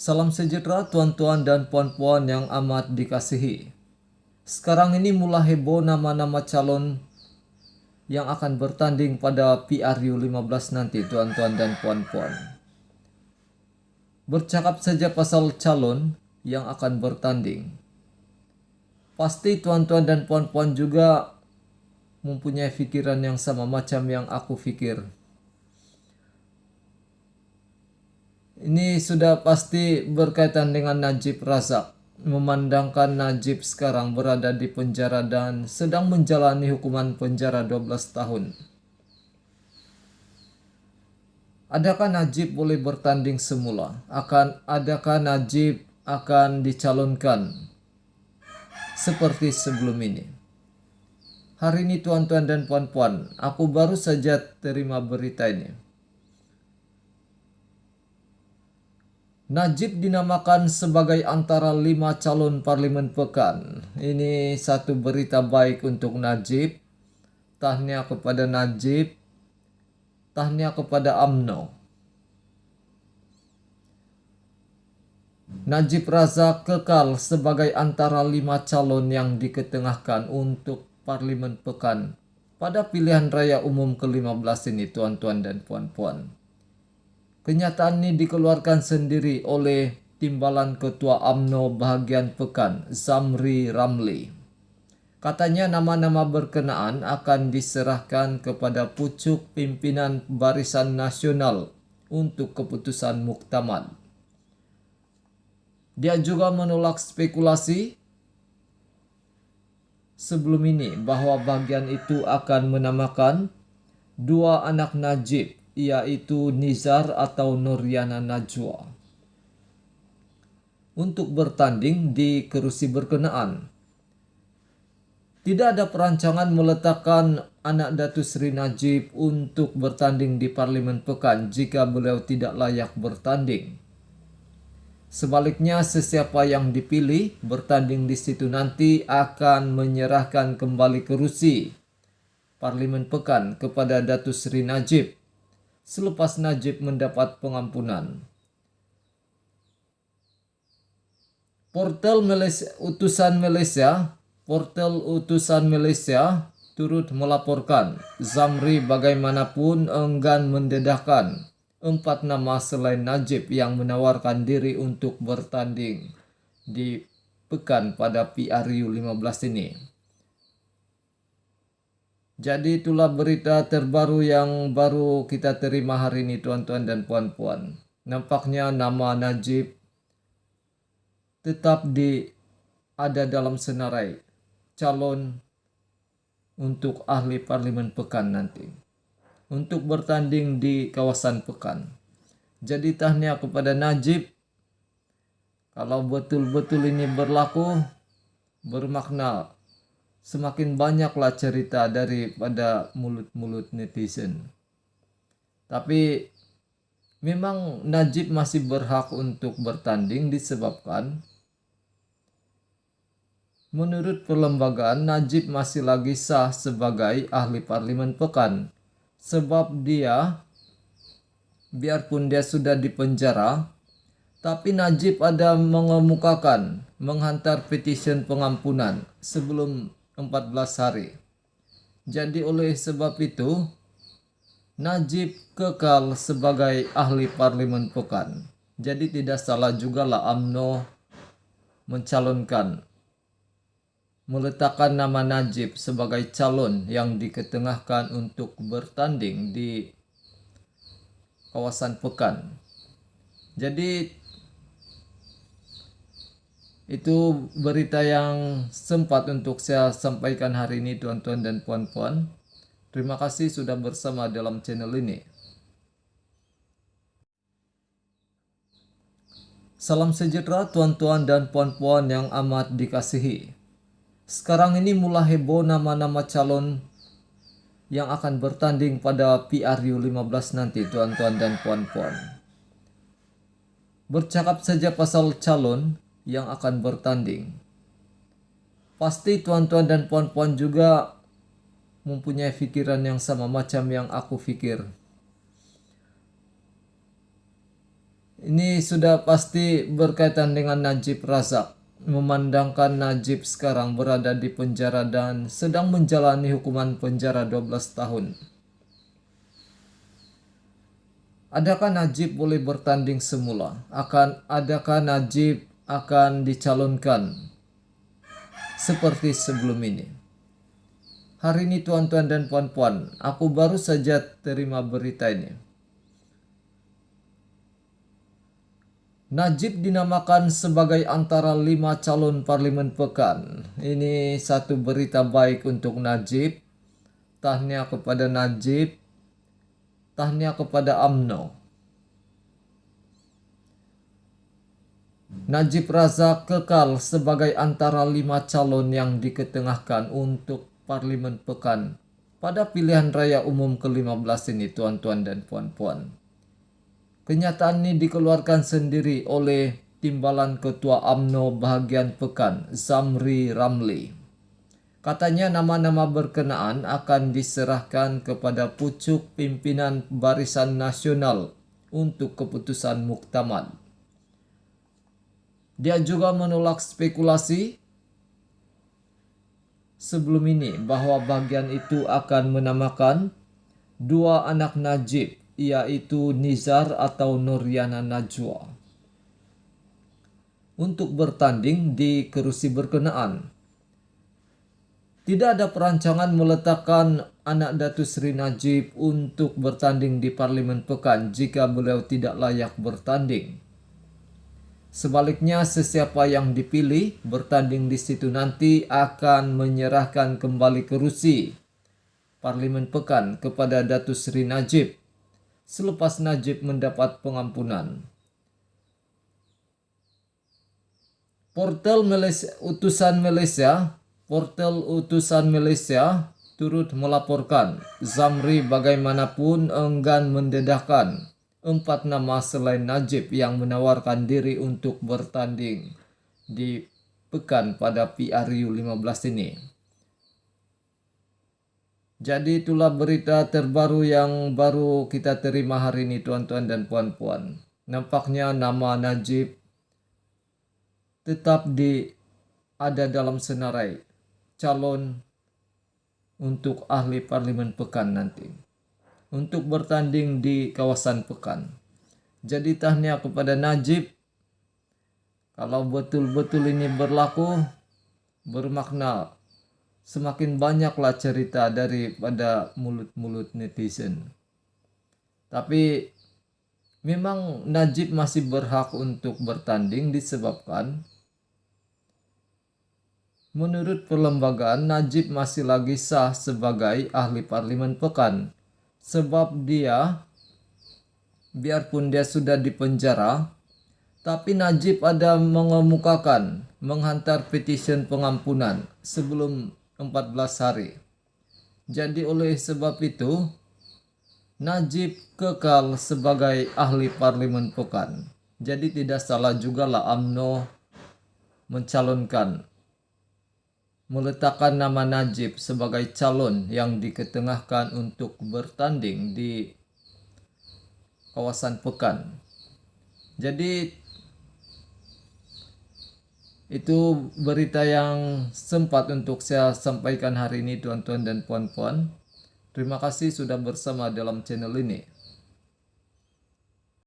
Salam sejahtera tuan-tuan dan puan-puan yang amat dikasihi. Sekarang ini mulai heboh nama-nama calon yang akan bertanding pada PRU 15 nanti tuan-tuan dan puan-puan. Bercakap saja pasal calon yang akan bertanding. Pasti tuan-tuan dan puan-puan juga mempunyai pikiran yang sama macam yang aku pikir. Ini sudah pasti berkaitan dengan Najib Razak. Memandangkan Najib sekarang berada di penjara dan sedang menjalani hukuman penjara 12 tahun. Adakah Najib boleh bertanding semula? Adakah Najib akan dicalonkan seperti sebelum ini? Hari ini tuan-tuan dan puan-puan, aku baru saja terima berita ini. Najib dinamakan sebagai antara 5 calon parlemen pekan. Ini satu berita baik untuk Najib. Tahniah kepada Najib. Tahniah kepada UMNO. Najib Razak kekal sebagai antara 5 calon yang diketengahkan untuk parlemen pekan pada pilihan raya umum ke-15 ini tuan-tuan dan puan-puan. Kenyataan ini dikeluarkan sendiri oleh Timbalan Ketua UMNO bahagian pekan, Zamri Ramli. Katanya nama-nama berkenaan akan diserahkan kepada pucuk pimpinan Barisan Nasional untuk keputusan muktamad. Dia juga menolak spekulasi sebelum ini bahwa bagian itu akan menamakan dua anak Najib, yaitu Nizar atau Nuriana Najwa, untuk bertanding di kerusi berkenaan. Tidak ada perancangan meletakkan anak Datuk Seri Najib untuk bertanding di Parlimen Pekan jika beliau tidak layak bertanding. Sebaliknya, sesiapa yang dipilih bertanding di situ nanti akan menyerahkan kembali kerusi Parlimen Pekan kepada Datuk Seri Najib selepas Najib mendapat pengampunan. Portal Utusan Malaysia turut melaporkan Zamri bagaimanapun enggan mendedahkan 4 nama selain Najib yang menawarkan diri untuk bertanding di pekan pada PRU 15 ini. Jadi itulah berita terbaru yang baru kita terima hari ini tuan-tuan dan puan-puan. Nampaknya nama Najib tetap ada dalam senarai calon untuk ahli parlimen pekan nanti. Untuk bertanding di kawasan pekan. Jadi tahniah kepada Najib. Kalau betul-betul ini berlaku, bermakna semakin banyaklah cerita daripada mulut-mulut netizen. Tapi memang Najib masih berhak untuk bertanding disebabkan menurut perlembagaan Najib masih lagi sah sebagai ahli parlimen pekan. Sebab dia, biarpun dia sudah dipenjara, tapi Najib ada menghantar petisi pengampunan sebelum 14 hari. Jadi oleh sebab itu, Najib kekal sebagai ahli parlimen pekan. Jadi tidak salah juga lah UMNO meletakkan nama Najib sebagai calon yang diketengahkan untuk bertanding di kawasan pekan. Jadi itu berita yang sempat untuk saya sampaikan hari ini tuan-tuan dan puan-puan. Terima kasih sudah bersama dalam channel ini. Salam sejahtera tuan-tuan dan puan-puan yang amat dikasihi. Sekarang ini mulai heboh nama-nama calon yang akan bertanding pada PRU 15 nanti tuan-tuan dan puan-puan. Bercakap saja pasal calon yang akan bertanding. Pasti tuan-tuan dan puan-puan juga mempunyai pikiran yang sama macam yang aku pikir. Ini sudah pasti berkaitan dengan Najib Razak. Memandangkan Najib sekarang berada di penjara dan sedang menjalani hukuman penjara 12 tahun. Adakah Najib boleh bertanding semula? Adakah Najib akan dicalonkan seperti sebelum ini? Hari ini tuan-tuan dan puan-puan, aku baru saja terima berita ini. Najib dinamakan sebagai antara 5 calon parlemen pekan. Ini satu berita baik untuk Najib. Tahniah kepada Najib. Tahniah kepada UMNO. Najib Razak kekal sebagai antara 5 calon yang diketengahkan untuk parlemen pekan pada pilihan raya umum ke-15 ini, tuan-tuan dan puan-puan. Kenyataan ini dikeluarkan sendiri oleh Timbalan Ketua UMNO bahagian pekan, Zamri Ramli. Katanya nama-nama berkenaan akan diserahkan kepada pucuk pimpinan Barisan Nasional untuk keputusan muktamad. Dia juga menolak spekulasi sebelum ini bahwa bagian itu akan menamakan 2 anak Najib, yaitu Nizar atau Nuriana Najwa, untuk bertanding di kerusi berkenaan. Tidak ada perancangan meletakkan anak Datuk Seri Najib untuk bertanding di Parlimen Pekan jika beliau tidak layak bertanding. Sebaliknya, sesiapa yang dipilih bertanding di situ nanti akan menyerahkan kembali kerusi Parlimen Pekan kepada Datuk Seri Najib selepas Najib mendapat pengampunan. Portal Utusan Malaysia turut melaporkan Zamri bagaimanapun enggan mendedahkan 4 nama selain Najib yang menawarkan diri untuk bertanding di pekan pada PRU 15 ini. Jadi itulah berita terbaru yang baru kita terima hari ini, tuan-tuan dan puan-puan. Nampaknya nama Najib tetap ada dalam senarai calon untuk ahli parlimen pekan nanti, untuk bertanding di kawasan pekan. Jadi tahniah kepada Najib. Kalau betul-betul ini berlaku, bermakna semakin banyaklah cerita daripada mulut-mulut netizen. Tapi memang Najib masih berhak untuk bertanding disebabkan menurut perlembagaan Najib masih lagi sah sebagai ahli parlimen pekan. Sebab dia, biarpun dia sudah dipenjara, tapi Najib ada menghantar petisyen pengampunan sebelum 14 hari. Jadi oleh sebab itu, Najib kekal sebagai ahli parlimen pekan. Jadi tidak salah juga lah UMNO meletakkan nama Najib sebagai calon yang diketengahkan untuk bertanding di kawasan pekan. Jadi itu berita yang sempat untuk saya sampaikan hari ini, tuan-tuan dan puan-puan. Terima kasih sudah bersama dalam channel ini.